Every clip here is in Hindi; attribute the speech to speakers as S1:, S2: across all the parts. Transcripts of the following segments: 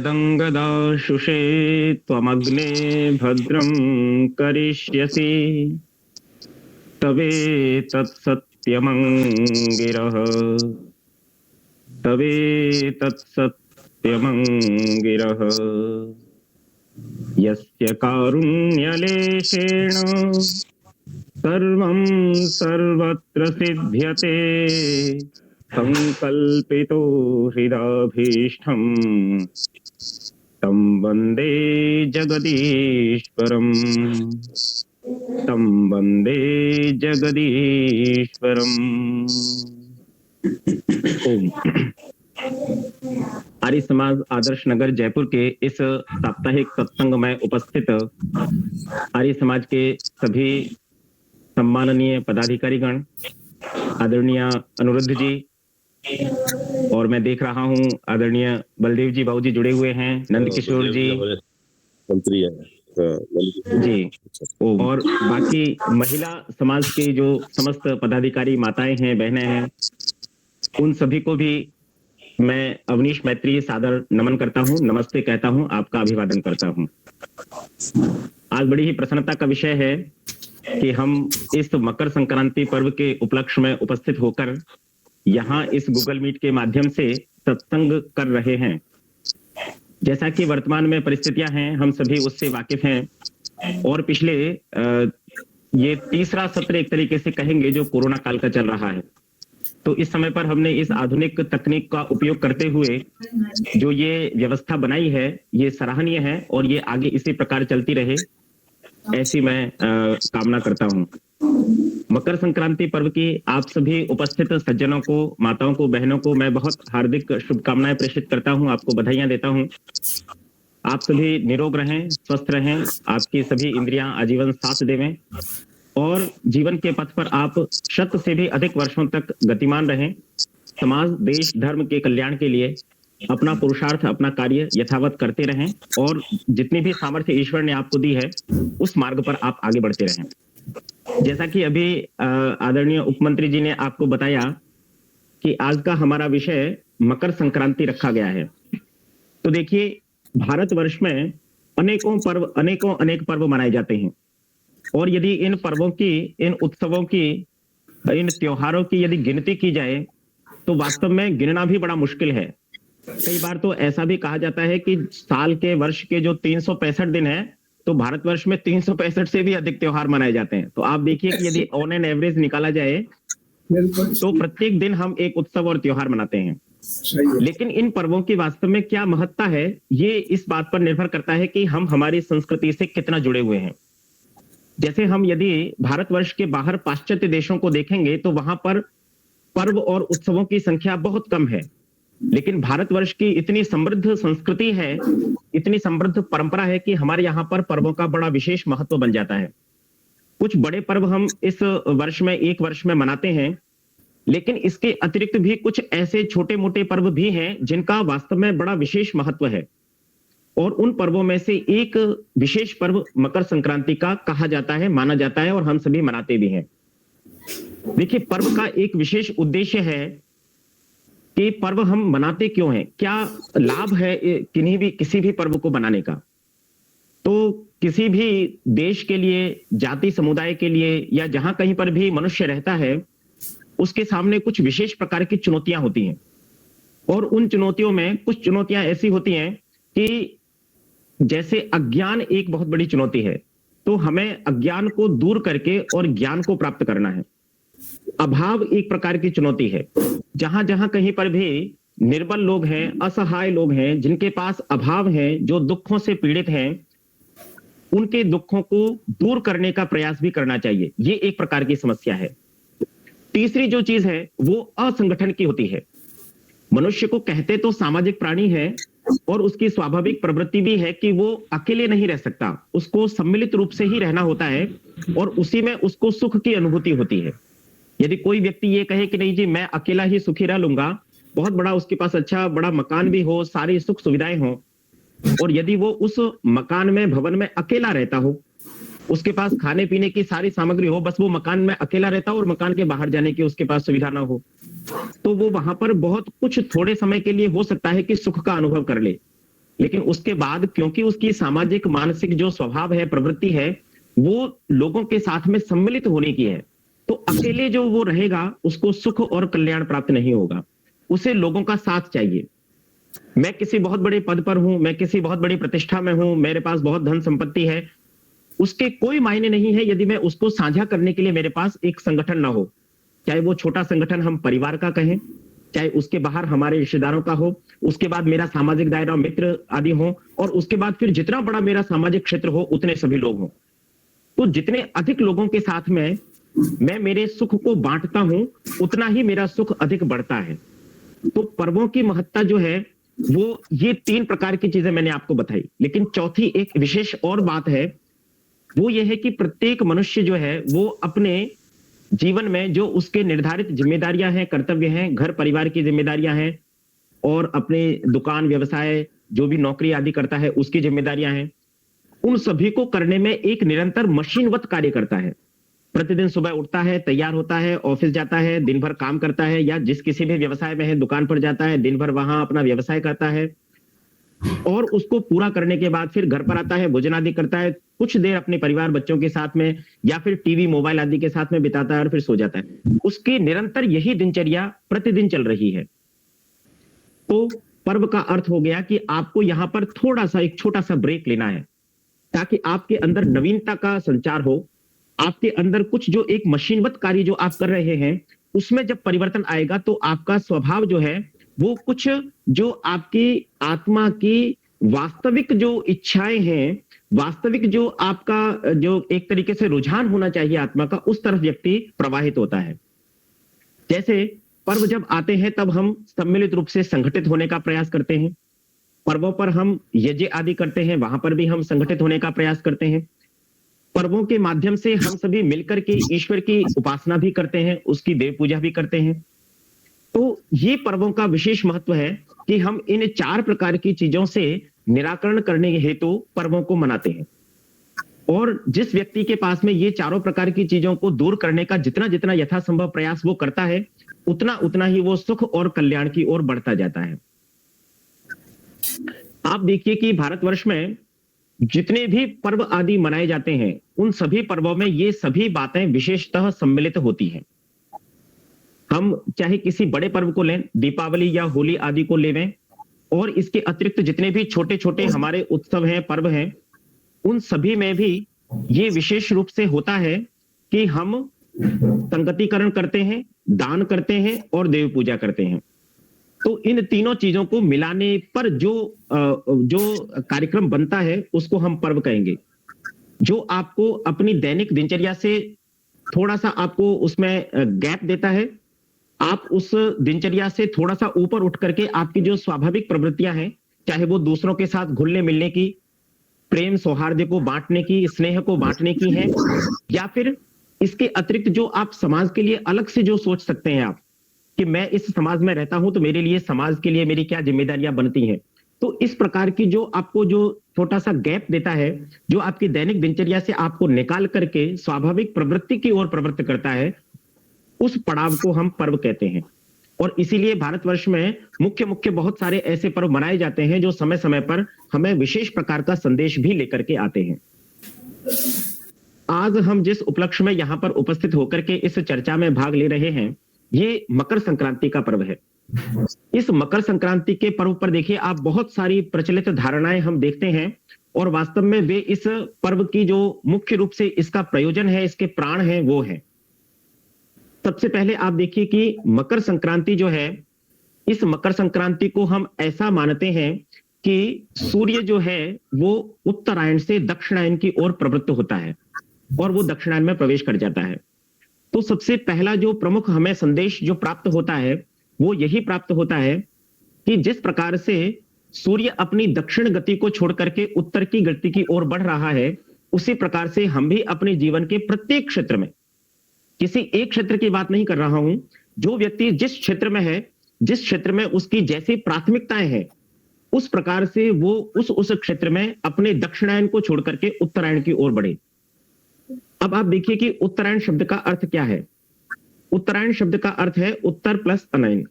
S1: यदङ्गदाशुषे त्वमग्ने भद्रं करिष्यसि तवेतत्सत्यमङ्गिरः तवेतत्सत्यमङ्गिरः यस्य कारुण्यलेशेन सर्वं सर्वत्र सिद्ध्यते संकल्पितो हृदाभीष्टम् तं वन्दे जगदीश्वरम् तं वन्दे जगदीश्वरम्। ओम। आर्य समाज आदर्श नगर जयपुर के इस साप्ताहिक सत्संग में उपस्थित आर्य समाज के सभी सम्माननीय पदाधिकारीगण, आदरणीय अनुरुद्ध जी, और मैं देख रहा हूं आदरणीय बलदेव जी बाबू जी जुड़े हुए हैं, नंद किशोर जी
S2: मंत्री है
S1: जी, और बाकी महिला समाज के जो समस्त पदाधिकारी माताएं हैं, बहनें हैं, उन सभी को भी मैं अवनीश मैत्री सादर नमन करता हूं, नमस्ते कहता हूं, आपका अभिवादन करता हूं। आज बड़ी ही प्रसन्नता का विषय है कि हम इस मकर संक्रांति पर्व के उपलक्ष्य में उपस्थित होकर यहाँ इस गूगल मीट के माध्यम से सत्संग कर रहे हैं। जैसा कि वर्तमान में परिस्थितियां हैं, हम सभी उससे वाकिफ हैं, और पिछले ये तीसरा सत्र एक तरीके से कहेंगे जो कोरोना काल का चल रहा है। तो इस समय पर हमने इस आधुनिक तकनीक का उपयोग करते हुए जो ये व्यवस्था बनाई है, ये सराहनीय है और ये आगे इसी प्रकार चलती रहे, ऐसी मैं कामना करता हूं। मकर संक्रांति पर्व की आप सभी उपस्थित सज्जनों को, माताओं को, बहनों को मैं बहुत हार्दिक शुभकामनाएं प्रेषित करता हूं, आपको बधाइयां देता हूं। आप सभी निरोग रहें, स्वस्थ रहें, आपकी सभी इंद्रियां आजीवन साथ देवें और जीवन के पथ पर आप 100 से भी अधिक वर्षों तक गतिमान रहें। समाज, देश, धर्म के कल्याण के लिए अपना पुरुषार्थ, अपना कार्य यथावत करते रहें और जितनी भी सामर्थ्य ईश्वर ने आपको दी है उस मार्ग पर आप आगे बढ़ते रहें। जैसा कि अभी आदरणीय उपमंत्री जी ने आपको बताया कि आज का हमारा विषय मकर संक्रांति रखा गया है। तो देखिए, भारतवर्ष में अनेक पर्व मनाए जाते हैं, और यदि इन पर्वों की, इन उत्सवों की, इन त्योहारों की यदि गिनती की जाए तो वास्तव में गिनना भी बड़ा मुश्किल है। कई बार तो ऐसा भी कहा जाता है कि साल के, वर्ष के जो 365 दिन है, तो भारतवर्ष में 365 से भी अधिक त्योहार मनाए जाते हैं। तो आप देखिए कि यदि ऑन एन एवरेज निकाला जाए तो प्रत्येक दिन हम एक उत्सव और त्योहार मनाते हैं। लेकिन इन पर्वों की वास्तव में क्या महत्ता है, ये इस बात पर निर्भर करता है कि हम हमारी संस्कृति से कितना जुड़े हुए हैं। जैसे हम यदि भारतवर्ष के बाहर पाश्चात्य देशों को देखेंगे तो वहां पर पर्व और उत्सवों की संख्या बहुत कम है, लेकिन भारतवर्ष की इतनी समृद्ध संस्कृति है, इतनी समृद्ध परंपरा है कि हमारे यहाँ पर पर्वों का बड़ा विशेष महत्व बन जाता है। कुछ बड़े पर्व हम इस वर्ष में, एक वर्ष में मनाते हैं, लेकिन इसके अतिरिक्त भी कुछ ऐसे छोटे मोटे पर्व भी हैं जिनका वास्तव में बड़ा विशेष महत्व है, और उन पर्वों में से एक विशेष पर्व मकर संक्रांति का कहा जाता है, माना जाता है, और हम सभी मनाते भी हैं। देखिए, पर्व का एक विशेष उद्देश्य है कि पर्व हम मनाते क्यों हैं, क्या लाभ है किसी भी पर्व को मनाने का। तो किसी भी देश के लिए, जाति समुदाय के लिए, या जहां कहीं पर भी मनुष्य रहता है, उसके सामने कुछ विशेष प्रकार की चुनौतियां होती हैं, और उन चुनौतियों में कुछ चुनौतियां ऐसी होती हैं कि जैसे अज्ञान एक बहुत बड़ी चुनौती है, तो हमें अज्ञान को दूर करके और ज्ञान को प्राप्त करना है। अभाव एक प्रकार की चुनौती है, जहां जहां कहीं पर भी निर्बल लोग हैं, असहाय लोग हैं, जिनके पास अभाव है, जो दुखों से पीड़ित हैं, उनके दुखों को दूर करने का प्रयास भी करना चाहिए। ये एक प्रकार की समस्या है। तीसरी जो चीज है वो असंगठन की होती है। मनुष्य को कहते तो सामाजिक प्राणी है, और उसकी स्वाभाविक प्रवृत्ति भी है कि वो अकेले नहीं रह सकता, उसको सम्मिलित रूप से ही रहना होता है, और उसी में उसको सुख की अनुभूति होती है। यदि कोई व्यक्ति ये कहे कि नहीं जी मैं अकेला ही सुखी रह लूंगा, बहुत बड़ा उसके पास अच्छा बड़ा मकान भी हो, सारी सुख सुविधाएं हो, और यदि वो उस मकान में, भवन में अकेला रहता हो, उसके पास खाने पीने की सारी सामग्री हो, बस वो मकान में अकेला रहता हो और मकान के बाहर जाने की उसके पास सुविधा ना हो, तो वो वहां पर बहुत कुछ थोड़े समय के लिए हो सकता है कि सुख का अनुभव कर ले, लेकिन उसके बाद क्योंकि उसकी सामाजिक मानसिक जो स्वभाव है, प्रवृत्ति है, वो लोगों के साथ में सम्मिलित होने की है, तो अकेले जो वो रहेगा उसको सुख और कल्याण प्राप्त नहीं होगा। उसे लोगों का साथ चाहिए। मैं किसी बहुत बड़े पद पर हूं, मैं किसी बहुत बड़ी प्रतिष्ठा में हूं, मेरे पास बहुत धन संपत्ति है, उसके कोई मायने नहीं है यदि मैं उसको साझा करने के लिए मेरे पास एक संगठन ना हो। चाहे वो छोटा संगठन हम परिवार का कहें, चाहे उसके बाहर हमारे रिश्तेदारों का हो, उसके बाद मेरा सामाजिक दायरा मित्र आदि हो, और उसके बाद फिर जितना बड़ा मेरा सामाजिक क्षेत्र हो उतने सभी लोग हों। तो जितने अधिक लोगों के साथ में मैं मेरे सुख को बांटता हूं, उतना ही मेरा सुख अधिक बढ़ता है। तो पर्वों की महत्ता जो है वो ये 3 प्रकार की चीजें मैंने आपको बताई, लेकिन चौथी एक विशेष और बात है, वो ये है कि प्रत्येक मनुष्य जो है वो अपने जीवन में जो उसके निर्धारित जिम्मेदारियां हैं, कर्तव्य हैं, घर परिवार की जिम्मेदारियां हैं, और अपने दुकान व्यवसाय जो भी नौकरी आदि करता है उसकी जिम्मेदारियां हैं, उन सभी को करने में एक निरंतर मशीनवत कार्य करता है। प्रतिदिन सुबह उठता है, तैयार होता है, ऑफिस जाता है, दिन भर काम करता है, या जिस किसी भी व्यवसाय में है दुकान पर जाता है, दिन भर वहां अपना व्यवसाय करता है, और उसको पूरा करने के बाद फिर घर पर आता है, भोजन आदि करता है, कुछ देर अपने परिवार बच्चों के साथ में या फिर टीवी मोबाइल आदि के साथ में बिताता है और फिर सो जाता है। उसकी निरंतर यही दिनचर्या प्रतिदिन चल रही है। तो पर्व का अर्थ हो गया कि आपको यहां पर थोड़ा सा एक छोटा सा ब्रेक लेना है, ताकि आपके अंदर नवीनता का संचार हो, आपके अंदर कुछ जो एक मशीनवत कार्य जो आप कर रहे हैं उसमें जब परिवर्तन आएगा तो आपका स्वभाव जो है वो कुछ जो आपकी आत्मा की वास्तविक जो इच्छाएं हैं, वास्तविक जो आपका जो एक तरीके से रुझान होना चाहिए आत्मा का, उस तरफ व्यक्ति प्रवाहित होता है। जैसे पर्व जब आते हैं तब हम सम्मिलित रूप से संगठित होने का प्रयास करते हैं। पर्वों पर हम यज्ञ आदि करते हैं, वहां पर भी हम संगठित होने का प्रयास करते हैं। पर्वों के माध्यम से हम सभी मिलकर के ईश्वर की उपासना भी करते हैं, उसकी देव पूजा भी करते हैं। तो ये पर्वों का विशेष महत्व है कि हम इन 4 प्रकार की चीजों से निराकरण करने हेतु पर्वों को मनाते हैं। और जिस व्यक्ति के पास में ये चारों प्रकार की चीजों को दूर करने का जितना जितना यथासंभव प्रयास वो करता है, उतना उतना ही वो सुख और कल्याण की ओर बढ़ता जाता है। आप देखिए कि भारतवर्ष में जितने भी पर्व आदि मनाए जाते हैं, उन सभी पर्वों में ये सभी बातें विशेषतः सम्मिलित होती हैं। हम चाहे किसी बड़े पर्व को लें, दीपावली या होली आदि को लें, और इसके अतिरिक्त जितने भी छोटे छोटे हमारे उत्सव हैं, पर्व हैं, उन सभी में भी ये विशेष रूप से होता है कि हम संगतिकरण करते हैं, दान करते हैं और देव पूजा करते हैं। तो इन तीनों चीजों को मिलाने पर जो कार्यक्रम बनता है उसको हम पर्व कहेंगे, जो आपको अपनी दैनिक दिनचर्या से थोड़ा सा आपको उसमें गैप देता है। आप उस दिनचर्या से थोड़ा सा ऊपर उठ करके आपकी जो स्वाभाविक प्रवृत्तियां हैं, चाहे वो दूसरों के साथ घुलने मिलने की, प्रेम सौहार्द को बांटने की, स्नेह को बांटने की है, या फिर इसके अतिरिक्त जो आप समाज के लिए अलग से जो सोच सकते हैं आप कि मैं इस समाज में रहता हूं तो मेरे लिए समाज के लिए मेरी क्या जिम्मेदारियां बनती हैं। तो इस प्रकार की जो आपको जो छोटा सा गैप देता है, जो आपकी दैनिक दिनचर्या से आपको निकाल करके स्वाभाविक प्रवृत्ति की ओर प्रवृत्त करता है, उस पड़ाव को हम पर्व कहते हैं। और इसीलिए भारतवर्ष में मुख्य मुख्य बहुत सारे ऐसे पर्व मनाए जाते हैं जो समय समय पर हमें विशेष प्रकार का संदेश भी लेकर के आते हैं। आज हम जिस उपलक्ष्य में यहाँ पर उपस्थित होकर के इस चर्चा में भाग ले रहे हैं, ये मकर संक्रांति का पर्व है। इस मकर संक्रांति के पर्व पर देखिए आप बहुत सारी प्रचलित धारणाएं हम देखते हैं, और वास्तव में वे इस पर्व की जो मुख्य रूप से इसका प्रयोजन है, इसके प्राण है, वो है। सबसे पहले आप देखिए कि मकर संक्रांति जो है, इस मकर संक्रांति को हम ऐसा मानते हैं कि सूर्य जो है वो उत्तरायण से दक्षिणायन की ओर प्रवृत्त होता है और वो दक्षिणायन में प्रवेश कर जाता है। तो सबसे पहला जो प्रमुख हमें संदेश जो प्राप्त होता है वो यही प्राप्त होता है कि जिस प्रकार से सूर्य अपनी दक्षिण गति को छोड़ करके उत्तर की गति की ओर बढ़ रहा है, उसी प्रकार से हम भी अपने जीवन के प्रत्येक क्षेत्र में, किसी एक क्षेत्र की बात नहीं कर रहा हूं, जो व्यक्ति जिस क्षेत्र में है, जिस क्षेत्र में उसकी जैसी प्राथमिकताएं हैं, उस प्रकार से वो उस क्षेत्र में अपने दक्षिणायन को छोड़ करके उत्तरायण की ओर बढ़े। अब आप देखिए कि उत्तरायण शब्द का अर्थ क्या है। उत्तरायण शब्द का अर्थ है उत्तर प्लस अनयन,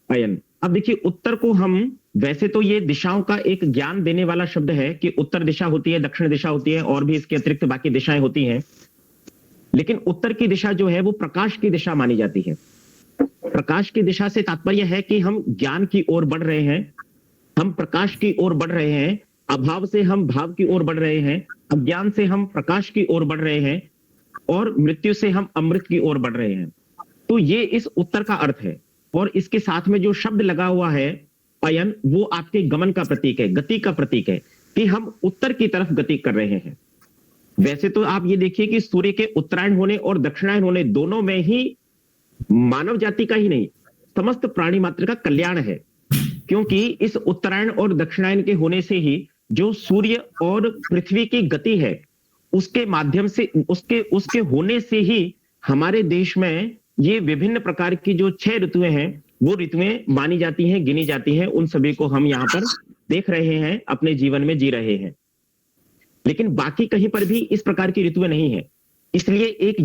S1: अयन। अब देखिए उत्तर को हम, वैसे तो ये दिशाओं का एक ज्ञान देने वाला शब्द है कि उत्तर दिशा होती है, दक्षिण दिशा होती है और भी इसके अतिरिक्त बाकी दिशाएं होती हैं, लेकिन उत्तर की दिशा जो है वो प्रकाश की दिशा मानी जाती है। प्रकाश की दिशा से तात्पर्य है कि हम ज्ञान की ओर बढ़ रहे हैं, हम प्रकाश की ओर बढ़ रहे हैं, अभाव से हम भाव की ओर बढ़ रहे हैं, अज्ञान से हम प्रकाश की ओर बढ़ रहे हैं और मृत्यु से हम अमृत की ओर बढ़ रहे हैं। तो ये इस उत्तर का अर्थ है। और इसके साथ में जो शब्द लगा हुआ है अयन, वो आपके गमन का प्रतीक है, गति का प्रतीक है कि हम उत्तर की तरफ गति कर रहे हैं। वैसे तो आप ये देखिए कि सूर्य के उत्तरायण होने और दक्षिणायन होने दोनों में ही मानव जाति का ही नहीं, समस्त प्राणी मात्र का कल्याण है, क्योंकि इस उत्तरायण और दक्षिणायन के होने से ही जो सूर्य और पृथ्वी की गति है उसके माध्यम से, उसके होने से ही हमारे देश में ये विभिन्न प्रकार की जो 6 ऋतुएं हैं वो ऋतुएं मानी जाती हैं, गिनी जाती हैं। उन सभी को हम यहाँ पर देख रहे हैं, अपने जीवन में जी रहे हैं। लेकिन बाकी कहीं पर भी इस प्रकार की ऋतुएं नहीं है। इसलिए एक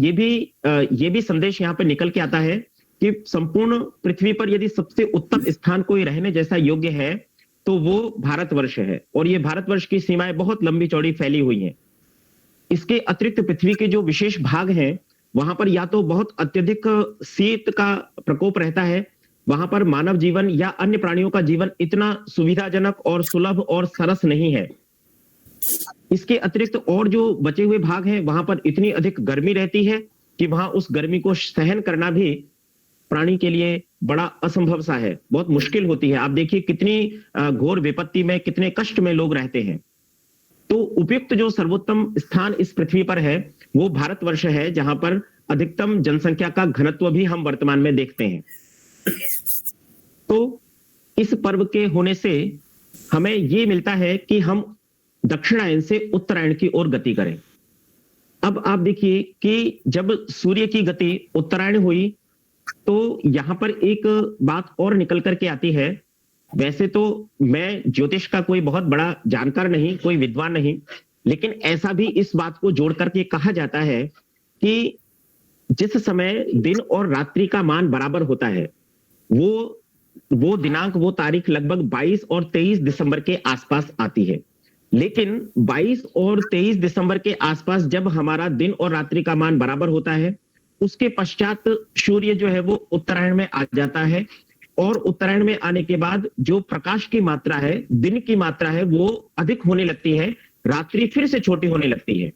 S1: ये भी संदेश यहाँ पर निकल के आता है कि संपूर्ण पृथ्वी पर यदि सबसे उत्तम स्थान कोई रहने जैसा योग्य है तो वो भारतवर्ष है। और ये भारतवर्ष की सीमाएं बहुत लंबी चौड़ी फैली हुई हैं। इसके अतिरिक्त पृथ्वी के जो विशेष भाग हैं वहां पर या तो बहुत अत्यधिक शीत का प्रकोप रहता है, वहां पर मानव जीवन या अन्य प्राणियों का जीवन इतना सुविधाजनक और सुलभ और सरस नहीं है। इसके अतिरिक्त और जो बचे हुए भाग हैं वहां पर इतनी अधिक गर्मी रहती है कि वहां उस गर्मी को सहन करना भी प्राणी के लिए बड़ा असंभव सा है, बहुत मुश्किल होती है। आप देखिए कितनी घोर विपत्ति में, कितने कष्ट में लोग रहते हैं। तो उपयुक्त जो सर्वोत्तम स्थान इस पृथ्वी पर है वो भारतवर्ष है, जहां पर अधिकतम जनसंख्या का घनत्व भी हम वर्तमान में देखते हैं। तो इस पर्व के होने से हमें ये मिलता है कि हम दक्षिणायन से उत्तरायण की ओर गति करें। अब आप देखिए कि जब सूर्य की गति उत्तरायण हुई तो यहां पर एक बात और निकल करके आती है। वैसे तो मैं ज्योतिष का कोई बहुत बड़ा जानकार नहीं, कोई विद्वान नहीं, लेकिन ऐसा भी इस बात को जोड़ करके कहा जाता है कि जिस समय दिन और रात्रि का मान बराबर होता है वो दिनांक, वो तारीख लगभग 22 और 23 दिसंबर के आसपास आती है। लेकिन 22 और 23 दिसंबर के आसपास जब हमारा दिन और रात्रि का मान बराबर होता है उसके पश्चात सूर्य जो है वो उत्तरायण में आ जाता है और उत्तरायण में आने के बाद जो प्रकाश की मात्रा है, दिन की मात्रा है, वो अधिक होने लगती है, रात्रि फिर से छोटी होने लगती है।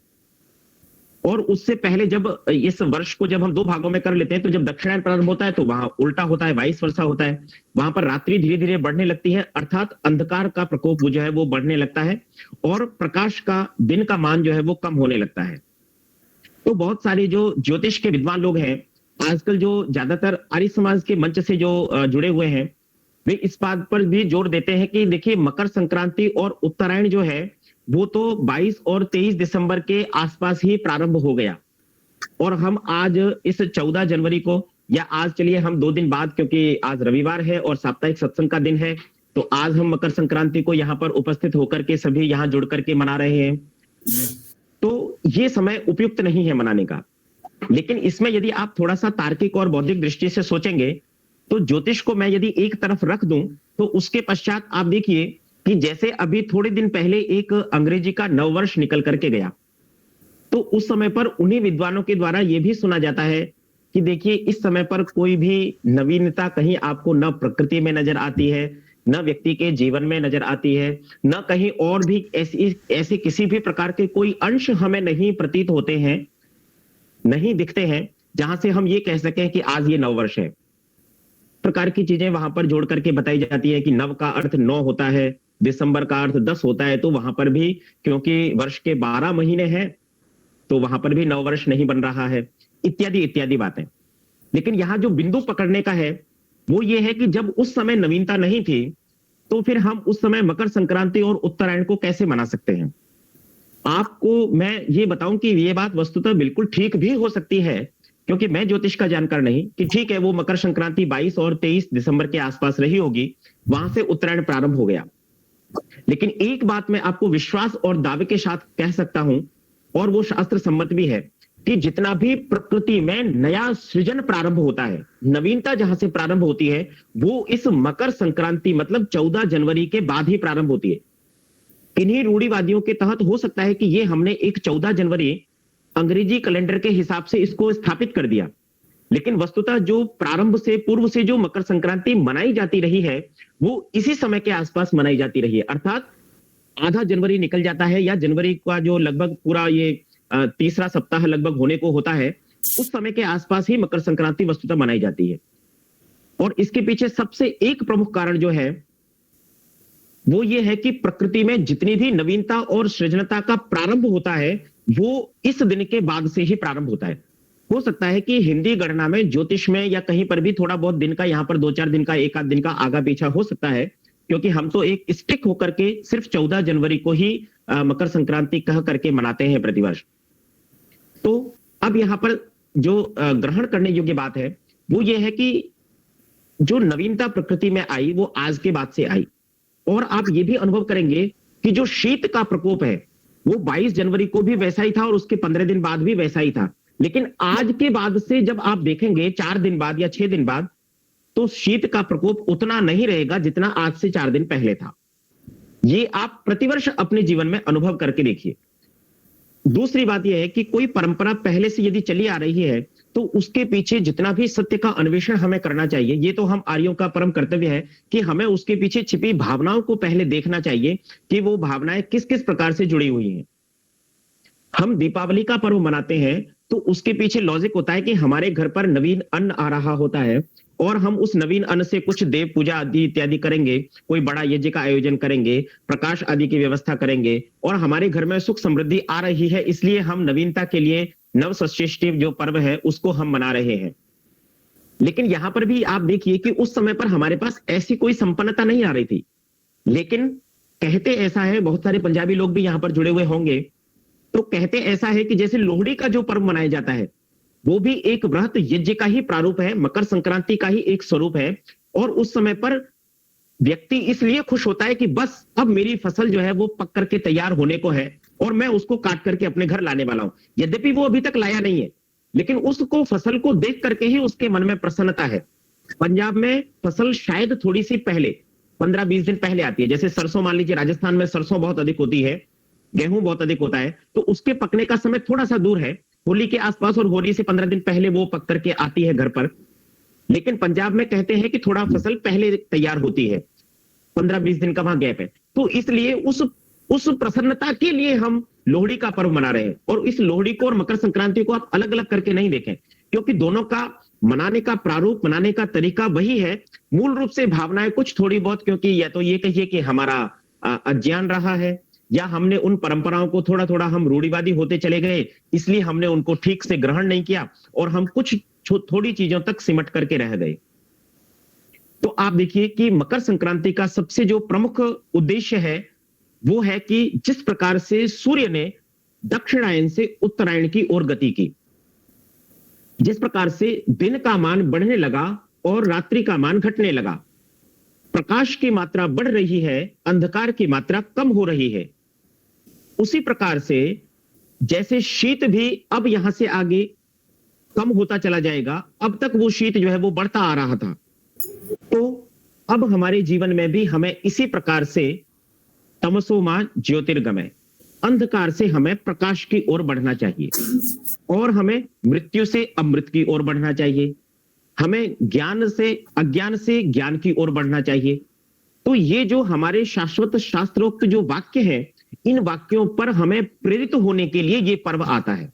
S1: और उससे पहले जब इस वर्ष को जब हम 2 भागों में कर लेते हैं तो जब दक्षिणायन प्रारंभ होता है तो वहां उल्टा होता है, वाइस वर्सा होता है। वहां पर रात्रि धीरे धीरे बढ़ने लगती है, अर्थात अंधकार का प्रकोप जो है वो बढ़ने लगता है और प्रकाश का, दिन का मान जो है वो कम होने लगता है। तो बहुत सारे जो ज्योतिष के विद्वान लोग हैं आजकल, जो ज्यादातर आर्य समाज के मंच से जो जुड़े हुए हैं, वे इस बात पर भी जोर देते हैं कि देखिए मकर संक्रांति और उत्तरायण जो है वो तो 22 और 23 दिसंबर के आसपास ही प्रारंभ हो गया और हम आज इस 14 जनवरी को, या आज चलिए हम 2 दिन बाद, क्योंकि आज रविवार है और साप्ताहिक सत्संग का दिन है, तो आज हम मकर संक्रांति को यहाँ पर उपस्थित होकर के सभी यहाँ जुड़ करके मना रहे हैं। तो ये समय उपयुक्त नहीं है मनाने का। लेकिन इसमें यदि आप थोड़ा सा तार्किक और बौद्धिक दृष्टि से सोचेंगे तो ज्योतिष को मैं यदि एक तरफ रख दूं तो उसके पश्चात आप देखिए कि जैसे अभी थोड़े दिन पहले एक अंग्रेजी का नववर्ष निकल करके गया, तो उस समय पर उन्हीं विद्वानों के द्वारा यह भी सुना जाता है कि देखिए इस समय पर कोई भी नवीनता कहीं आपको न प्रकृति में नजर आती है, न व्यक्ति के जीवन में नजर आती है, न कहीं और भी ऐसे किसी भी प्रकार के कोई अंश हमें नहीं प्रतीत होते हैं, नहीं दिखते हैं, जहां से हम ये कह सकें कि आज ये नववर्ष है। प्रकार की चीजें वहां पर जोड़ करके बताई जाती है कि नव का अर्थ 9 होता है, दिसंबर का अर्थ 10 होता है, तो वहां पर भी क्योंकि वर्ष के 12 महीने हैं तो वहां पर भी नववर्ष नहीं बन रहा है, इत्यादि इत्यादि बातें। लेकिन यहां जो बिंदु पकड़ने का है वो ये है कि जब उस समय नवीनता नहीं थी तो फिर हम उस समय मकर संक्रांति और उत्तरायण को कैसे मना सकते हैं। आपको मैं ये बताऊं कि ये बात वस्तुतः बिल्कुल ठीक भी हो सकती है, क्योंकि मैं ज्योतिष का जानकार नहीं, कि ठीक है वो मकर संक्रांति 22 और 23 दिसंबर के आसपास रही होगी, वहां से उत्तरायण प्रारंभ हो गया। लेकिन एक बात मैं आपको विश्वास और दावे के साथ कह सकता हूं, और वो शास्त्र सम्मत भी है, कि जितना भी प्रकृति में नया सृजन प्रारंभ होता है, नवीनता जहां से प्रारंभ होती है, वो इस मकर संक्रांति मतलब 14 जनवरी के बाद ही प्रारंभ होती है। इन्हीं रूढ़िवादियों के तहत हो सकता है कि ये हमने एक 14 जनवरी अंग्रेजी कैलेंडर के हिसाब से इसको स्थापित कर दिया, लेकिन वस्तुतः जो प्रारंभ से पूर्व से जो मकर संक्रांति मनाई जाती रही है, वो इसी समय के आसपास मनाई जाती रही है। अर्थात आधा जनवरी निकल जाता है या जनवरी का जो लगभग पूरा ये तीसरा सप्ताह लगभग होने को होता है, उस समय के आसपास ही मकर संक्रांति वस्तुतः मनाई जाती है। और इसके पीछे सबसे एक प्रमुख कारण जो है वो ये है कि प्रकृति में जितनी भी नवीनता और सृजनता का प्रारंभ होता है, वो इस दिन के बाद से ही प्रारंभ होता है। हो सकता है कि हिंदी गणना में, ज्योतिष में या कहीं पर भी थोड़ा बहुत दिन का, यहाँ पर 2-4 दिन का, एक आध दिन का आगा पीछा हो सकता है, क्योंकि हम तो एक स्टिक होकर के सिर्फ 14 जनवरी को ही मकर संक्रांति कह करके मनाते हैं प्रतिवर्ष। तो अब यहाँ पर जो ग्रहण करने योग्य बात है वो ये है कि जो नवीनता प्रकृति में आई वो आज के बाद से आई। और आप ये भी अनुभव करेंगे कि जो शीत का प्रकोप है वो 22 जनवरी को भी वैसा ही था और उसके 15 दिन बाद भी वैसा ही था। लेकिन आज के बाद से जब आप देखेंगे 4 दिन बाद या 6 दिन बाद, तो शीत का प्रकोप उतना नहीं रहेगा जितना आज से 4 दिन पहले था। ये आप प्रतिवर्ष अपने जीवन में अनुभव करके देखिए। दूसरी बात यह है कि कोई परंपरा पहले से यदि चली आ रही है तो उसके पीछे जितना भी सत्य का अन्वेषण हमें करना चाहिए, ये तो हम आर्यों का परम कर्तव्य है कि हमें उसके पीछे छिपी भावनाओं को पहले देखना चाहिए कि वो भावनाएं किस किस प्रकार से जुड़ी हुई हैं। हम दीपावली का पर्व मनाते हैं तो उसके पीछे लॉजिक होता है कि हमारे घर पर नवीन अन्न आ रहा होता है और हम उस नवीन अन्न से कुछ देव पूजा आदि इत्यादि करेंगे, कोई बड़ा यज्ञ का आयोजन करेंगे, प्रकाश आदि की व्यवस्था करेंगे और हमारे घर में सुख समृद्धि आ रही है, इसलिए हम नवीनता के लिए नवसृष्टि जो पर्व है उसको हम मना रहे हैं। लेकिन यहां पर भी आप देखिए कि उस समय पर हमारे पास ऐसी कोई संपन्नता नहीं आ रही थी, लेकिन कहते ऐसा है, बहुत सारे पंजाबी लोग भी यहां पर जुड़े हुए होंगे, तो कहते ऐसा है कि जैसे लोहड़ी का जो पर्व मनाया जाता है वो भी एक वृहत यज्ञ का ही प्रारूप है, मकर संक्रांति का ही एक स्वरूप है। और उस समय पर व्यक्ति इसलिए खुश होता है कि बस अब मेरी फसल जो है वो पक करके तैयार होने को है और मैं उसको काट करके अपने घर लाने वाला हूं। यद्यपि वो अभी तक लाया नहीं है, लेकिन उसको फसल को देख करके ही उसके मन में प्रसन्नता है। पंजाब में फसल शायद थोड़ी सी पहले 15-20 दिन पहले आती है। जैसे सरसों, मान लीजिए राजस्थान में सरसों बहुत अधिक होती है, गेहूं बहुत अधिक होता है, तो उसके पकने का समय थोड़ा सा दूर है, होली के आसपास, और होली से 15 दिन पहले वो पक करके आती है घर पर। लेकिन पंजाब में कहते हैं कि थोड़ा फसल पहले तैयार होती है, 15-20 दिन का वहां गैप है। तो इसलिए उस प्रसन्नता के लिए हम लोहड़ी का पर्व मना रहे हैं। और इस लोहड़ी को और मकर संक्रांति को आप अलग अलग करके नहीं देखें, क्योंकि दोनों का मनाने का प्रारूप, मनाने का तरीका वही है। मूल रूप से भावनाएं कुछ थोड़ी बहुत, क्योंकि या तो ये कहिए कि हमारा अज्ञान रहा है या हमने उन परंपराओं को थोड़ा थोड़ा हम रूढ़िवादी होते चले गए, इसलिए हमने उनको ठीक से ग्रहण नहीं किया और हम कुछ थोड़ी चीजों तक सिमट करके रह गए। तो आप देखिए कि मकर संक्रांति का सबसे जो प्रमुख उद्देश्य है वो है कि जिस प्रकार से सूर्य ने दक्षिणायन से उत्तरायण की ओर गति की, जिस प्रकार से दिन का मान बढ़ने लगा और रात्रि का मान घटने लगा, प्रकाश की मात्रा बढ़ रही है, अंधकार की मात्रा कम हो रही है, उसी प्रकार से जैसे शीत भी अब यहां से आगे कम होता चला जाएगा, अब तक वो शीत जो है वो बढ़ता आ रहा था, तो अब हमारे जीवन में भी हमें इसी प्रकार से तमसो मां ज्योतिर्गमय, अंधकार से हमें प्रकाश की ओर बढ़ना चाहिए और हमें मृत्यु से अमृत की ओर बढ़ना चाहिए, हमें ज्ञान से अज्ञान से ज्ञान की ओर बढ़ना चाहिए। तो ये जो हमारे शाश्वत शास्त्रोक्त जो वाक्य हैं, इन वाक्यों पर हमें प्रेरित होने के लिए ये पर्व आता है।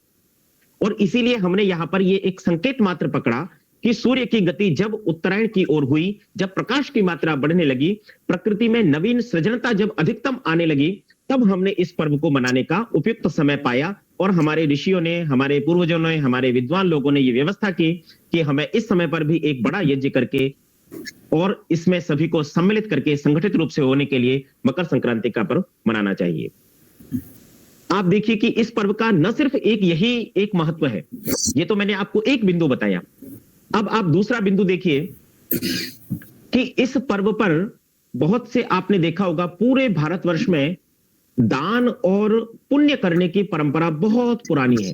S1: और इसीलिए हमने यहां पर ये एक संकेत मात्र पकड़ा कि सूर्य की गति जब उत्तरायण की ओर हुई, जब प्रकाश की मात्रा बढ़ने लगी, प्रकृति में नवीन सृजनता जब अधिकतम आने लगी, तब हमने इस पर्व को मनाने का उपयुक्त समय पाया। और हमारे ऋषियों ने, हमारे पूर्वजों ने, हमारे विद्वान लोगों ने ये व्यवस्था की कि हमें इस समय पर भी एक बड़ा यज्ञ करके और इसमें सभी को सम्मिलित करके संगठित रूप से होने के लिए मकर संक्रांति का पर्व मनाना चाहिए। आप देखिए कि इस पर्व का न सिर्फ यही एक महत्व है, ये तो मैंने आपको एक बिंदु बताया। अब आप दूसरा बिंदु देखिए कि इस पर्व पर बहुत से, आपने देखा होगा पूरे भारतवर्ष में दान और पुण्य करने की परंपरा बहुत पुरानी है।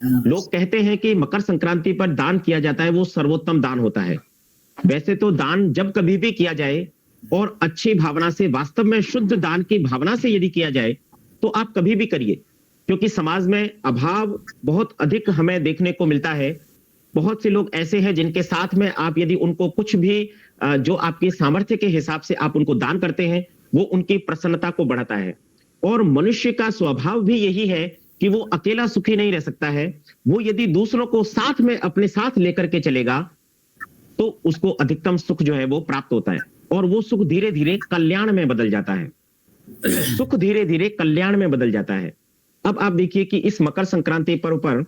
S1: लोग कहते हैं कि मकर संक्रांति पर दान किया जाता है, वो सर्वोत्तम दान होता है। वैसे तो दान जब कभी भी किया जाए और अच्छी भावना से, वास्तव में शुद्ध दान की भावना से यदि किया जाए तो आप कभी भी करिए, क्योंकि समाज में अभाव बहुत अधिक हमें देखने को मिलता है। बहुत से लोग ऐसे हैं जिनके साथ में आप यदि उनको कुछ भी जो आपके सामर्थ्य के हिसाब से आप उनको दान करते हैं, वो उनकी प्रसन्नता को बढ़ाता है। और मनुष्य का स्वभाव भी यही है कि वो अकेला सुखी नहीं रह सकता है। वो यदि दूसरों को साथ में अपने साथ लेकर के चलेगा तो उसको अधिकतम सुख जो है वो प्राप्त होता है, और वो सुख धीरे धीरे कल्याण में बदल जाता है। सुख धीरे धीरे कल्याण में बदल जाता है। अब आप देखिए कि इस मकर संक्रांति पर्व पर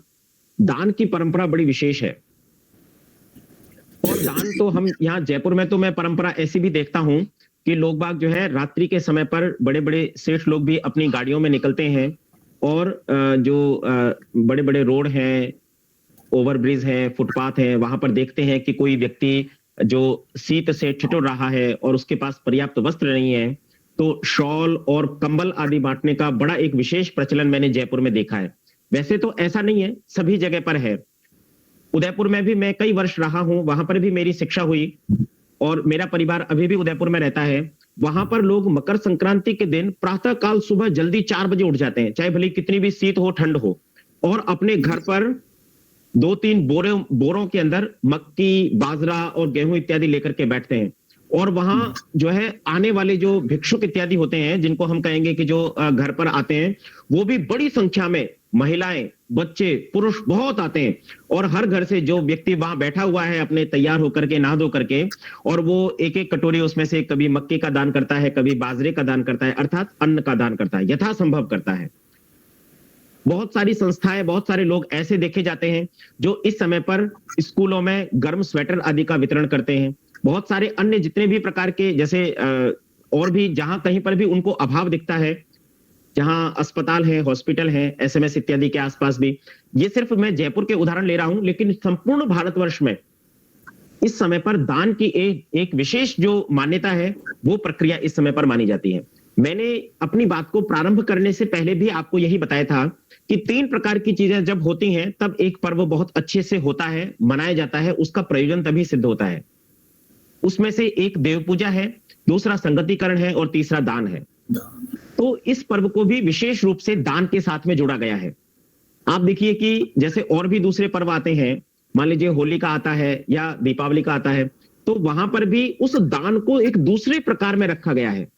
S1: दान की परंपरा बड़ी विशेष है। और दान तो हम यहाँ जयपुर में तो मैं परंपरा ऐसी भी देखता हूं कि लोग बाग जो है रात्रि के समय पर, बड़े बड़े सेठ लोग भी अपनी गाड़ियों में निकलते हैं और जो बड़े बड़े रोड हैं, ओवरब्रिज हैं, फुटपाथ हैं, वहां पर देखते हैं कि कोई व्यक्ति जो शीत से ठिठुर रहा है और उसके पास पर्याप्त वस्त्र नहीं है, तो शॉल और कंबल आदि बांटने का बड़ा एक विशेष प्रचलन मैंने जयपुर में देखा है। वैसे तो ऐसा नहीं है, सभी जगह पर है। उदयपुर में भी मैं कई वर्ष रहा हूं, वहां पर भी मेरी शिक्षा हुई और मेरा परिवार अभी भी उदयपुर में रहता है। वहां पर लोग मकर संक्रांति के दिन प्रातः काल सुबह जल्दी 4 बजे उठ जाते हैं, चाहे भले कितनी भी शीत हो, ठंड हो, और अपने घर पर 2-3 बोरों के अंदर मक्की, बाजरा और गेहूं इत्यादि लेकर के बैठते हैं। और वहां जो है आने वाले जो भिक्षुक इत्यादि होते हैं, जिनको हम कहेंगे कि जो घर पर आते हैं, वो भी बड़ी संख्या में महिलाएं, बच्चे, पुरुष बहुत आते हैं। और हर घर से जो व्यक्ति वहां बैठा हुआ है अपने तैयार होकर के, नहा धो करके, और वो एक एक कटोरी उसमें से कभी मक्के का दान करता है, कभी बाजरे का दान करता है, अर्थात अन्न का दान करता है, यथासंभव करता है। बहुत सारी संस्थाएं, बहुत सारे लोग ऐसे देखे जाते हैं जो इस समय पर स्कूलों में गर्म स्वेटर आदि का वितरण करते हैं। बहुत सारे अन्य जितने भी प्रकार के, जैसे और भी जहां कहीं पर भी उनको अभाव दिखता है, जहां अस्पताल है, हॉस्पिटल है, एसएमएस इत्यादि के आसपास भी, ये सिर्फ मैं जयपुर के उदाहरण ले रहा हूं, लेकिन संपूर्ण भारतवर्ष में इस समय पर दान की एक विशेष जो मान्यता है, वो प्रक्रिया इस समय पर मानी जाती है। मैंने अपनी बात को प्रारंभ करने से पहले भी आपको यही बताया था कि 3 प्रकार की चीजें जब होती हैं तब एक पर्व बहुत अच्छे से होता है, मनाया जाता है, उसका प्रयोजन तभी सिद्ध होता है। उसमें से एक देव पूजा है, दूसरा संगतिकरण है और तीसरा दान है। तो इस पर्व को भी विशेष रूप से दान के साथ में जोड़ा गया है। आप देखिए कि जैसे और भी दूसरे पर्व आते हैं, मान लीजिए होली का आता है या दीपावली का आता है, तो वहां पर भी उस दान को एक दूसरे प्रकार में रखा गया है।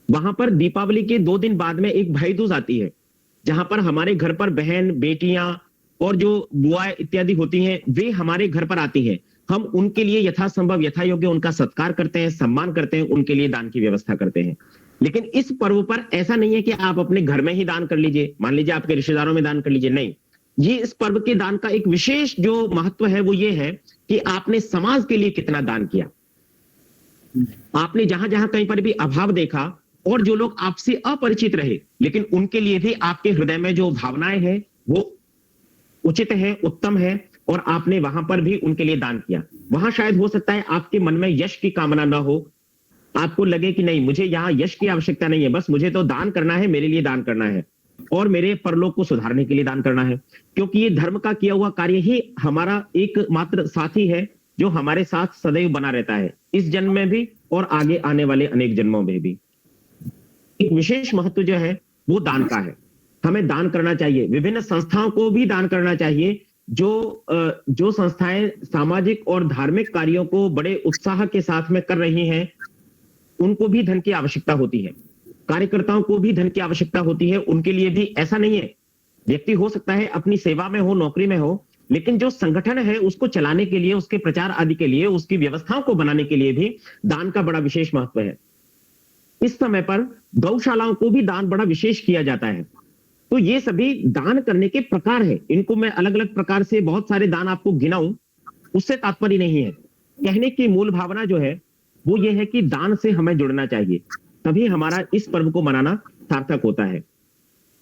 S1: वहां पर दीपावली के 2 दिन बाद में एक भाई दूज आती है, जहां पर हमारे घर पर बहन, बेटियां और जो बुआ इत्यादि होती हैं, वे हमारे घर पर आती हैं। हम उनके लिए यथासंभव, यथा योग्य उनका सत्कार करते हैं, सम्मान करते हैं, उनके लिए दान की व्यवस्था करते हैं। लेकिन इस पर्व पर ऐसा नहीं है कि आप अपने घर में ही दान कर लीजिए, मान लीजिए आपके रिश्तेदारों में दान कर लीजिए, नहीं। ये इस पर्व के दान का एक विशेष जो महत्व है वो ये है कि आपने समाज के लिए कितना दान किया। आपने जहां जहां कहीं पर भी अभाव देखा और जो लोग आपसे अपरिचित रहे, लेकिन उनके लिए भी आपके हृदय में जो भावनाएं हैं वो उचित है, उत्तम है, और आपने वहां पर भी उनके लिए दान किया। वहां शायद हो सकता है आपके मन में यश की कामना ना हो, आपको लगे कि नहीं, मुझे यहाँ यश की आवश्यकता नहीं है, बस मुझे तो दान करना है, मेरे लिए दान करना है और मेरे परलोक को सुधारने के लिए दान करना है। क्योंकि ये धर्म का किया हुआ कार्य ही हमारा एकमात्र साथी है जो हमारे साथ सदैव बना रहता है, इस जन्म में भी और आगे आने वाले अनेक जन्मों में भी। एक विशेष महत्व जो है वो दान का है। हमें दान करना चाहिए, विभिन्न संस्थाओं को भी दान करना चाहिए। जो संस्थाएं सामाजिक और धार्मिक कार्यों को बड़े उत्साह के साथ में कर रही हैं, उनको भी धन की आवश्यकता होती है। कार्यकर्ताओं को भी धन की आवश्यकता होती है। उनके लिए भी ऐसा नहीं है, व्यक्ति हो सकता है अपनी सेवा में हो, नौकरी में हो, लेकिन जो संगठन है उसको चलाने के लिए, उसके प्रचार आदि के लिए, उसकी व्यवस्थाओं को बनाने के लिए भी दान का बड़ा विशेष महत्व है। इस समय पर गौशालाओं को भी दान बड़ा विशेष किया जाता है। तो ये सभी दान करने के प्रकार है। इनको मैं अलग अलग प्रकार से बहुत सारे दान आपको गिनाऊं, उससे तात्पर्य नहीं है। कहने की मूल भावना जो है वो ये है कि दान से हमें जुड़ना चाहिए, तभी हमारा इस पर्व को मनाना सार्थक होता है।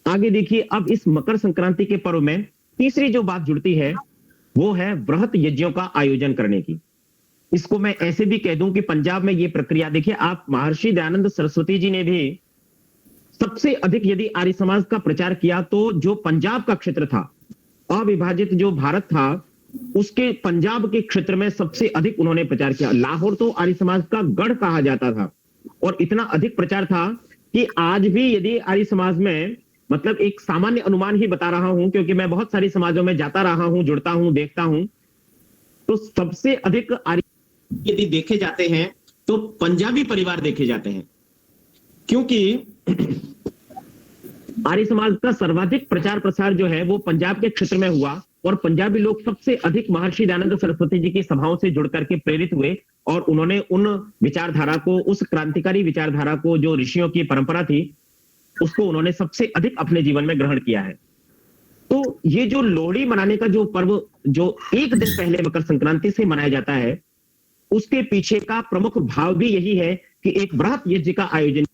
S1: आगे देखिए, अब इस मकर संक्रांति के पर्व में तीसरी जो बात जुड़ती है वो है वृहत यज्ञों का आयोजन करने की। इसको मैं ऐसे भी कह दूं कि पंजाब में ये प्रक्रिया देखिए, आप महर्षि दयानंद सरस्वती जी ने भी सबसे अधिक यदि आर्य समाज का प्रचार किया तो जो पंजाब का क्षेत्र था अविभाजित जो भारत था उसके पंजाब के क्षेत्र में सबसे अधिक उन्होंने प्रचार किया। लाहौर तो आर्य समाज का गढ़ कहा जाता था और इतना अधिक प्रचार था कि आज भी यदि आर्य समाज में, मतलब एक सामान्य अनुमान ही बता रहा हूं क्योंकि मैं बहुत सारी समाजों में जाता रहा हूं, जुड़ता हूं, देखता हूं, तो सबसे अधिक आर्य यदि देखे जाते हैं तो पंजाबी परिवार देखे जाते हैं, क्योंकि आर्य समाज का सर्वाधिक प्रचार प्रसार जो है वो पंजाब के क्षेत्र में हुआ और पंजाबी लोग सबसे अधिक महर्षि दयानंद सरस्वती जी की सभाओं से जुड़ करके प्रेरित हुए और उन्होंने उन विचारधारा को, उस क्रांतिकारी विचारधारा को, जो ऋषियों की परंपरा थी, उसको उन्होंने सबसे अधिक अपने जीवन में ग्रहण किया है। तो ये जो लोहड़ी मनाने का जो पर्व जो एक दिन पहले मकर संक्रांति से मनाया जाता है, उसके पीछे का प्रमुख भाव भी यही है कि एक वृहत यज्ञ का आयोजन,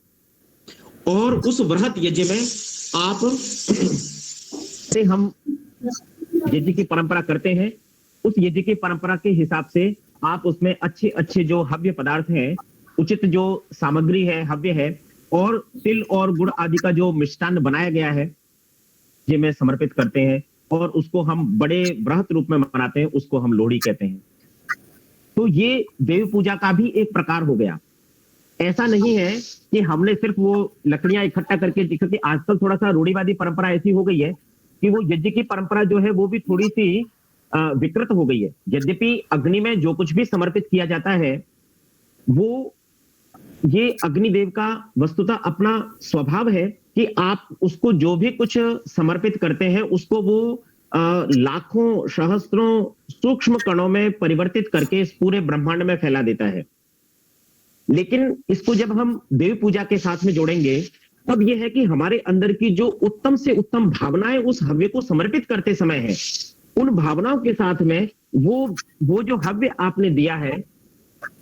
S1: और उस वृहत यज्ञ में आप से हम यज्ञ की परंपरा करते हैं, उस यज्ञ की परंपरा के हिसाब से आप उसमें अच्छे अच्छे जो हव्य पदार्थ हैं, उचित जो सामग्री है, हव्य है, और तिल और गुड़ आदि का जो मिष्टान्न बनाया गया है जिसमें समर्पित करते हैं और उसको हम बड़े बृहत रूप में मनाते हैं, उसको हम लोहड़ी कहते हैं। तो ये देवी पूजा का भी एक प्रकार हो गया। ऐसा नहीं है कि हमने सिर्फ वो लकड़ियां इकट्ठा करके, क्योंकि आजकल थोड़ा सा रूढ़िवादी परंपरा ऐसी हो गई है कि वो यज्ञ की परंपरा जो है वो भी थोड़ी सी विकृत हो गई है। यद्यपि अग्नि में जो कुछ भी समर्पित किया जाता है वो, ये अग्निदेव का वस्तुतः अपना स्वभाव है कि आप उसको जो भी कुछ समर्पित करते हैं उसको वो लाखों सहस्त्रों सूक्ष्म कणों में परिवर्तित करके इस पूरे ब्रह्मांड में फैला देता है। लेकिन इसको जब हम देवी पूजा के साथ में जोड़ेंगे तब यह है कि हमारे अंदर की जो उत्तम से उत्तम भावनाएं उस हव्य को समर्पित करते समय है, उन भावनाओं के साथ में वो जो हव्य आपने दिया है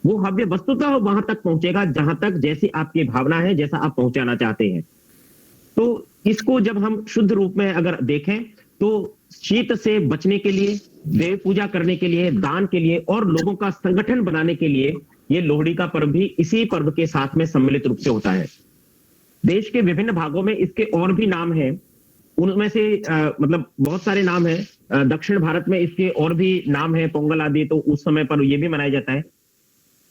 S1: वो हव्य वस्तुतः वहां तक पहुंचेगा जहां तक जैसी आपकी भावना है, जैसा आप पहुंचाना चाहते हैं। तो इसको जब हम शुद्ध रूप में अगर देखें तो शीत से बचने के लिए, देव पूजा करने के लिए, दान के लिए और लोगों का संगठन बनाने के लिए ये लोहड़ी का पर्व भी इसी पर्व के साथ में सम्मिलित रूप से होता है। देश के विभिन्न भागों में इसके और भी नाम हैं, उनमें से मतलब बहुत सारे नाम हैं। दक्षिण भारत में इसके और भी नाम है, पोंगल आदि, तो उस समय पर ये भी मनाया जाता है।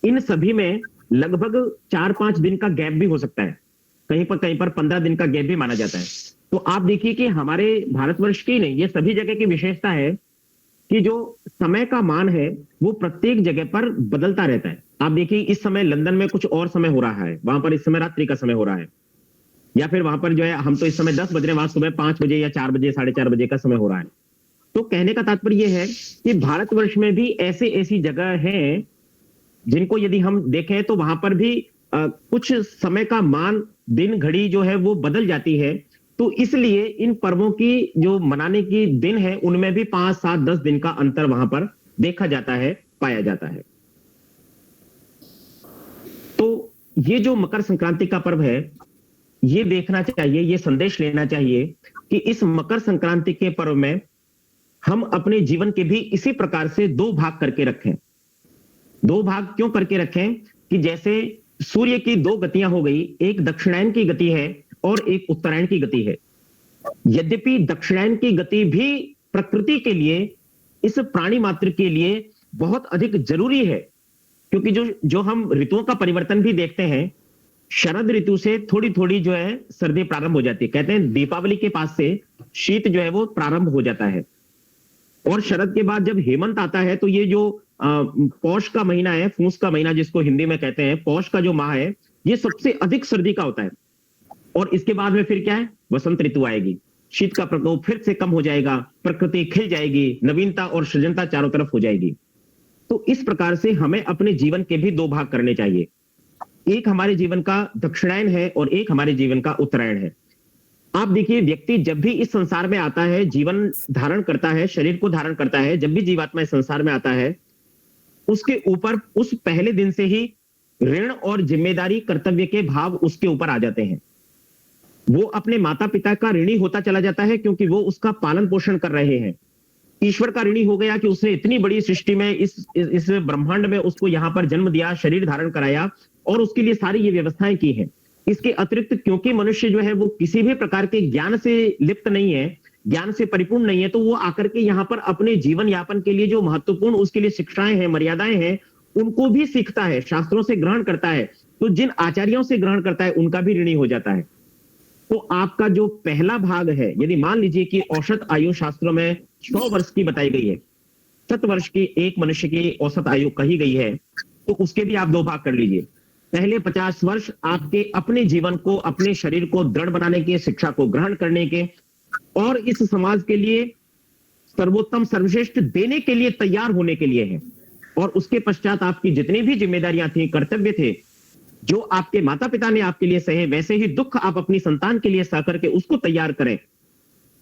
S1: इन सभी में लगभग 4-5 दिन का गैप भी हो सकता है, कहीं पर 15 दिन का गैप भी माना जाता है। तो आप देखिए कि हमारे भारतवर्ष की नहीं, ये सभी जगह की विशेषता है कि जो समय का मान है वो प्रत्येक जगह पर बदलता रहता है। आप देखिए इस समय लंदन में कुछ और समय हो रहा है, वहां पर इस समय रात्रि का समय हो रहा है, या फिर वहां पर जो है हम तो इस समय 10 बज रहे हैं, वहां सुबह 5 बजे या 4 बजे 4:30 बजे का समय हो रहा है। तो कहने का तात्पर्य यह है कि भारतवर्ष में भी ऐसी जगह हैं जिनको यदि हम देखें तो वहां पर भी कुछ समय का मान, दिन घड़ी जो है वो बदल जाती है। तो इसलिए इन पर्वों की जो मनाने की दिन है उनमें भी 5, 7, 10 दिन का अंतर वहां पर देखा जाता है, पाया जाता है। तो ये जो मकर संक्रांति का पर्व है, ये देखना चाहिए, ये संदेश लेना चाहिए कि इस मकर संक्रांति के पर्व में हम अपने जीवन के भी इसी प्रकार से 2 भाग करके रखें। 2 भाग क्यों करके रखें कि जैसे सूर्य की 2 गतियां हो गई, एक दक्षिणायन की गति है और एक उत्तरायण की गति है। यद्यपि दक्षिणायन की गति भी प्रकृति के लिए, इस प्राणी मात्र के लिए बहुत अधिक जरूरी है, क्योंकि जो हम ऋतुओं का परिवर्तन भी देखते हैं, शरद ऋतु से थोड़ी थोड़ी जो है सर्दी प्रारंभ हो जाती है। कहते हैं दीपावली के पास से शीत जो है वो प्रारंभ हो जाता है, और शरद के बाद जब हेमंत आता है तो ये जो पौष का महीना है, फूस का महीना जिसको हिंदी में कहते हैं, पौष का जो माह है, ये सबसे अधिक सर्दी का होता है। और इसके बाद में फिर क्या है, वसंत ऋतु आएगी, शीत का प्रकोप फिर से कम हो जाएगा, प्रकृति खिल जाएगी, नवीनता और सृजनता चारों तरफ हो जाएगी। तो इस प्रकार से हमें अपने जीवन के भी 2 भाग करने चाहिए। एक हमारे जीवन का दक्षिणायन है और एक हमारे जीवन का उत्तरायण है। आप देखिए, व्यक्ति जब भी इस संसार में आता है, जीवन धारण करता है, शरीर को धारण करता है, जब भी जीवात्मा इस संसार में आता है, उसके ऊपर उस पहले दिन से ही ऋण और जिम्मेदारी, कर्तव्य के भाव उसके ऊपर आ जाते हैं। वो अपने माता पिता का ऋणी होता चला जाता है, क्योंकि वो उसका पालन पोषण कर रहे हैं। ईश्वर का ऋणी हो गया कि उसने इतनी बड़ी सृष्टि में, इस ब्रह्मांड में उसको यहां पर जन्म दिया, शरीर धारण कराया और उसके लिए सारी ये व्यवस्थाएं की हैं। इसके अतिरिक्त क्योंकि मनुष्य जो है वो किसी भी प्रकार के ज्ञान से लिप्त नहीं है, ज्ञान से परिपूर्ण नहीं है, तो वो आकर के यहाँ पर अपने जीवन यापन के लिए जो महत्वपूर्ण उसके लिए शिक्षाएं हैं, मर्यादाएं हैं, उनको भी सीखता है, शास्त्रों से ग्रहण करता है। तो जिन आचार्यों से ग्रहण करता है उनका भी ऋणी हो जाता है। तो आपका जो पहला भाग है, यदि मान लीजिए कि औसत आयु शास्त्रों में 100 वर्ष की बताई गई है, 7 वर्ष की एक मनुष्य की औसत आयु कही गई है, तो उसके भी आप 2 भाग कर लीजिए। पहले 50 वर्ष आपके अपने जीवन को, अपने शरीर को दृढ़ बनाने के, शिक्षा को ग्रहण करने के और इस समाज के लिए सर्वोत्तम सर्वश्रेष्ठ देने के लिए तैयार होने के लिए है। और उसके पश्चात आपकी जितनी भी जिम्मेदारियां थी, कर्तव्य थे, जो आपके माता पिता ने आपके लिए सहे, वैसे ही दुख आप अपनी संतान के लिए सह करके उसको तैयार करें।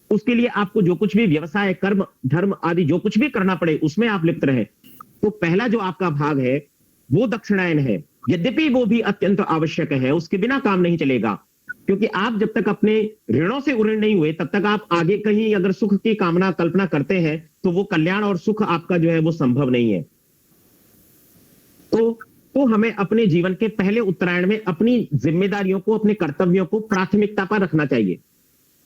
S1: उसके लिए आपको जो कुछ भी व्यवसाय, कर्म, धर्म आदि जो कुछ भी करना पड़े उसमें आप लिप्त रहे। तो पहला जो आपका भाग है वो दक्षिणायन है। यद्यपि वो भी अत्यंत आवश्यक है, उसके बिना काम नहीं चलेगा, क्योंकि आप जब तक अपने ऋणों से उऋण नहीं हुए तब तक आप आगे कहीं अगर सुख की कामना कल्पना करते हैं तो वो कल्याण और सुख आपका जो है वो संभव नहीं है। तो हमें अपने जीवन के पहले उत्तरायण में अपनी जिम्मेदारियों को, अपने कर्तव्यों को प्राथमिकता पर रखना चाहिए।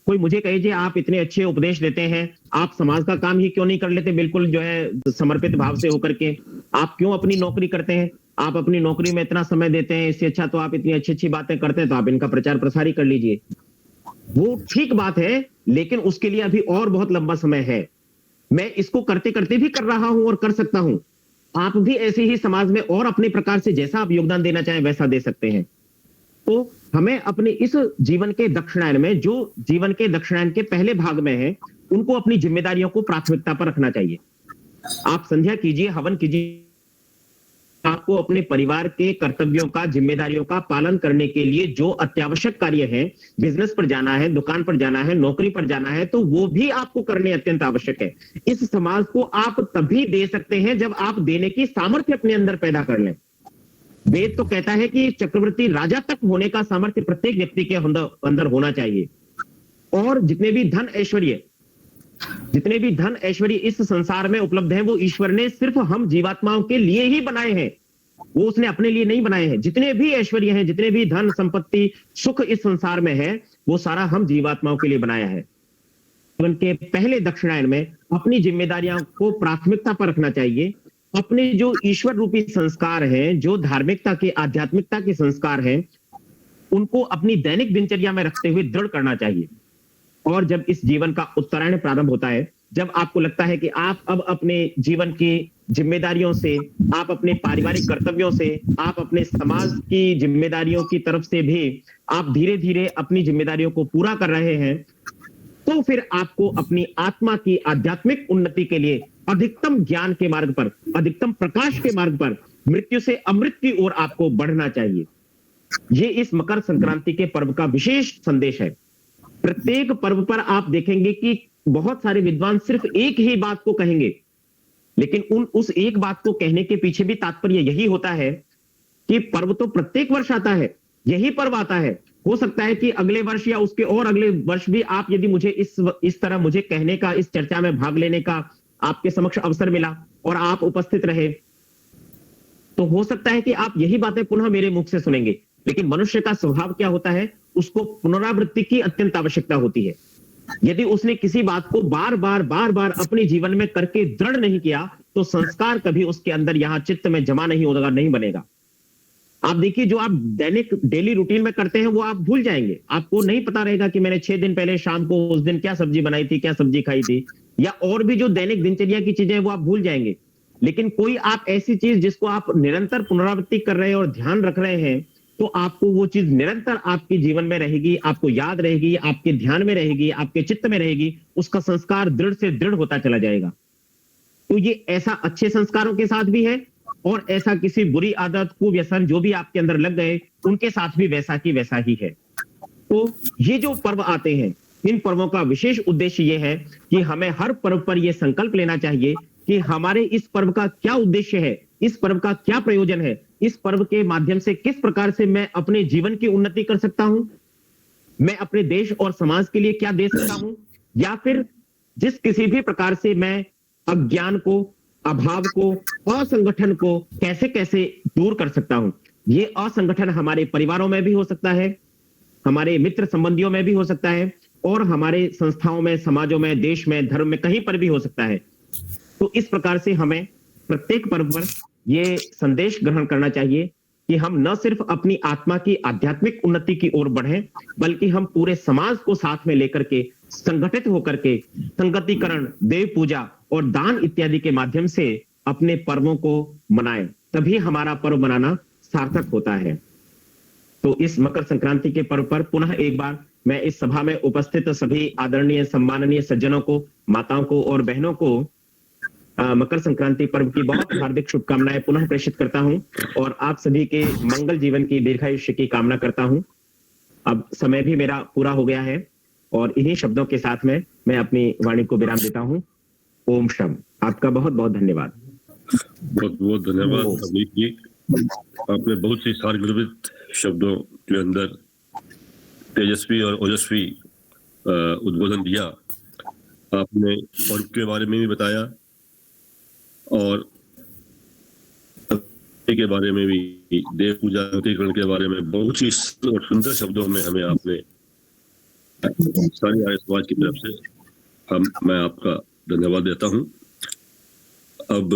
S1: कोई मुझे कहे जी आप इतने अच्छे उपदेश देते हैं, आप समाज का काम ही क्यों नहीं कर लेते बिल्कुल जो है समर्पित भाव से होकर के, आप क्यों अपनी नौकरी करते हैं, आप अपनी नौकरी में इतना समय देते हैं, इससे अच्छा तो आप इतनी अच्छी अच्छी बातें करते हैं तो आप इनका प्रचार प्रसार ही कर लीजिए। वो ठीक बात है, लेकिन उसके लिए अभी और बहुत लंबा समय है। मैं इसको करते करते भी कर रहा हूं और कर सकता हूं। आप भी ऐसे ही समाज में और अपने प्रकार से जैसा आप योगदान देना चाहें वैसा दे सकते हैं। तो हमें अपने इस जीवन के दक्षिणायन में, जो जीवन के दक्षिणायन के पहले भाग में है, उनको अपनी जिम्मेदारियों को प्राथमिकता पर रखना चाहिए। आप संध्या कीजिए, हवन कीजिए, आपको अपने परिवार के कर्तव्यों का, जिम्मेदारियों का पालन करने के लिए जो अत्यावश्यक कार्य है, बिजनेस पर जाना है, दुकान पर जाना है, नौकरी पर जाना है, तो वो भी आपको करने अत्यंत आवश्यक है। इस समाज को आप तभी दे सकते हैं जब आप देने की सामर्थ्य अपने अंदर पैदा कर लें। वेद तो कहता है कि चक्रवर्ती राजा तक होने का सामर्थ्य प्रत्येक व्यक्ति के अंदर होना चाहिए। और जितने भी धन ऐश्वर्य इस संसार में उपलब्ध हैं, वो ईश्वर ने सिर्फ हम जीवात्माओं के लिए ही बनाए हैं, वो उसने अपने लिए नहीं बनाए हैं। जितने भी ऐश्वर्य हैं, जितने भी धन संपत्ति सुख इस संसार में है, वो सारा हम जीवात्माओं के लिए बनाया है। जीवन के पहले दक्षिणायन में अपनी जिम्मेदारियों को प्राथमिकता पर रखना चाहिए। अपने जो ईश्वर रूपी संस्कार हैं, जो धार्मिकता के, आध्यात्मिकता के संस्कार हैं, उनको अपनी दैनिक दिनचर्या में रखते हुए दृढ़ करना चाहिए। और जब इस जीवन का उत्तरायण प्रारंभ होता है, जब आपको लगता है कि आप अब अपने जीवन की जिम्मेदारियों से, आप अपने पारिवारिक कर्तव्यों से, आप अपने समाज की जिम्मेदारियों की तरफ से भी आप धीरे धीरे अपनी जिम्मेदारियों को पूरा कर रहे हैं, तो फिर आपको अपनी आत्मा की आध्यात्मिक उन्नति के लिए अधिकतम ज्ञान के मार्ग पर, अधिकतम प्रकाश के मार्ग पर, मृत्यु से अमृत की ओर आपको बढ़ना चाहिए। ये इस मकर संक्रांति के पर्व का विशेष संदेश है। प्रत्येक पर्व पर आप देखेंगे कि बहुत सारे विद्वान सिर्फ एक ही बात को कहेंगे, लेकिन उस एक बात को कहने के पीछे भी तात्पर्य यही होता है कि पर्व तो प्रत्येक वर्ष आता है, यही पर्व आता है। हो सकता है कि अगले वर्ष या उसके और अगले वर्ष भी आप, यदि मुझे इस तरह मुझे कहने का, इस चर्चा में भाग लेने का आपके समक्ष अवसर मिला और आप उपस्थित रहे, तो हो सकता है कि आप यही बातें पुनः मेरे मुख से सुनेंगे। लेकिन मनुष्य का स्वभाव क्या होता है, उसको पुनरावृत्ति की अत्यंत आवश्यकता होती है। यदि उसने किसी बात को बार बार अपने जीवन में करके दृढ़ नहीं किया, तो संस्कार कभी उसके अंदर यहां चित्त में जमा नहीं होगा, नहीं बनेगा। आप देखिए, जो आप डेली रूटीन में करते हैं वो आप भूल जाएंगे। आपको नहीं पता रहेगा कि मैंने 6 दिन पहले शाम को उस दिन क्या सब्जी बनाई थी, क्या सब्जी खाई थी, या और भी जो दैनिक दिनचर्या की चीजें वो आप भूल जाएंगे। लेकिन कोई आप ऐसी चीज जिसको आप निरंतर पुनरावृत्ति कर रहे हैं और ध्यान रख रहे हैं, तो आपको वो चीज निरंतर आपके जीवन में रहेगी, आपको याद रहेगी, आपके ध्यान में रहेगी, आपके चित्त में रहेगी, उसका संस्कार दृढ़ से दृढ़ होता चला जाएगा। तो ये ऐसा अच्छे संस्कारों के साथ भी है, और ऐसा किसी बुरी आदत, कुव्यसन जो भी आपके अंदर लग गए, उनके साथ भी वैसा की वैसा ही है। तो ये जो पर्व आते हैं, इन पर्वों का विशेष उद्देश्य ये है कि हमें हर पर्व पर यह संकल्प लेना चाहिए कि हमारे इस पर्व का क्या उद्देश्य है, इस पर्व का क्या प्रयोजन है, इस पर्व के माध्यम से किस प्रकार से मैं अपने जीवन की उन्नति कर सकता हूं, मैं अपने देश और समाज के लिए क्या दे सकता हूं, या फिर जिस किसी भी प्रकार से मैं अज्ञान को, अभाव को, असंगठन को कैसे कैसे दूर कर सकता हूं। ये असंगठन हमारे परिवारों में भी हो सकता है, हमारे मित्र संबंधियों में भी हो सकता है, और हमारे संस्थाओं में, समाजों में, देश में, धर्म में, कहीं पर भी हो सकता है। तो इस प्रकार से हमें प्रत्येक पर्व पर ये संदेश ग्रहण करना चाहिए कि हम न सिर्फ अपनी आत्मा की आध्यात्मिक उन्नति की ओर बढ़ें, बल्कि हम पूरे समाज को साथ में लेकर के संगठित होकर के संगतिकरण, देव पूजा और दान इत्यादि के माध्यम से अपने पर्वों को मनाएं। तभी हमारा पर्व मनाना सार्थक होता है। तो इस मकर संक्रांति के पर्व पर पुनः एक बार मैं इस सभा में उपस्थित सभी आदरणीय सम्माननीय सज्जनों को, माताओं को और बहनों को मकर संक्रांति पर्व की बहुत हार्दिक शुभकामनाएं पुनः प्रेषित करता हूं और आप सभी के मंगल जीवन की, दीर्घायुष्य की कामना करता हूं। अब समय भी मेरा पूरा हो गया है और इन्हीं शब्दों के साथ में मैं अपनी वाणी को विराम देता हूं। ओम शम। आपका बहुत बहुत धन्यवाद।
S2: बहुत बहुत धन्यवाद अवनीश जी। आपने बहुत ही सारगर्भित शब्दों के अंदर तेजस्वी और ओजस्वी उद्बोधन दिया। आपने पर्व के बारे में भी बताया और के बारे में भी, देव पूजा के बारे में बहुत ही सुंदर शब्दों में हमें आपने सारी आर्य समाज की तरफ से मैं आपका धन्यवाद देता हूं। अब